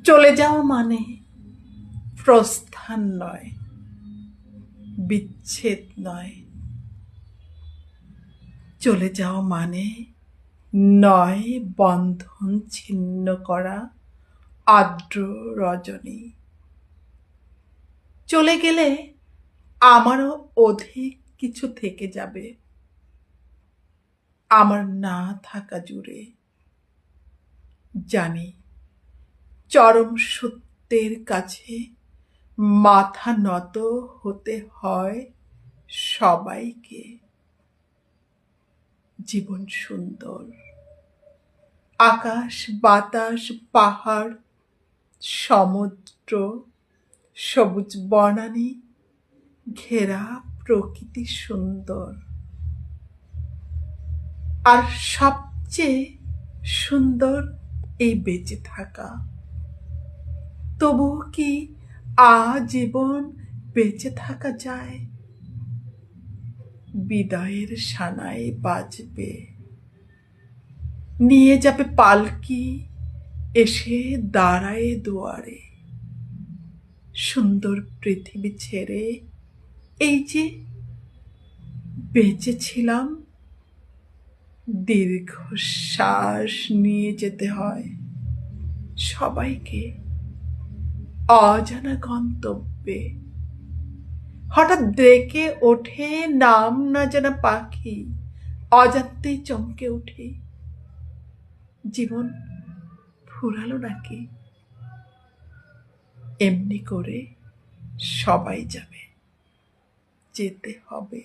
চলে যাওয়া মানে প্রস্থান নয়, বিচ্ছেদ নয়। চলে যাওয়া মানে নয় বন্ধন ছিন্ন করা আর্দ্র রজনী। চলে গেলে আমারও অধিক কিছু থেকে যাবে আমার না থাকা জুড়ে। জানি চরম সত্যের কাছে মাথা নত হতে হয় সবাইকে। জীবন সুন্দর, আকাশ বাতাস পাহাড় সমুদ্র সবুজ বনানী ঘেরা প্রকৃতি সুন্দর। আর সবচেয়ে সুন্দর এই বেঁচে থাকা। তবুও কি আজীবন বেঁচে থাকা যায়? বিদায়ের সানাই বাজবে, নিয়ে যাবে পালকি, এসে দাঁড়ায় দুয়ারে। সুন্দর পৃথিবী ছেড়ে এই যে বেঁচেছিলাম, দীর্ঘশ্বাস নিয়ে যেতে হয় সবাইকে অজানা গন্তব্যে। হঠাৎ ডেকে ওঠে নাম না জানা পাখি, অজান্তেই চমকে উঠে। জীবন ফুরালো নাকি? এমনি করে সবাই যাবে, যেতে হবে।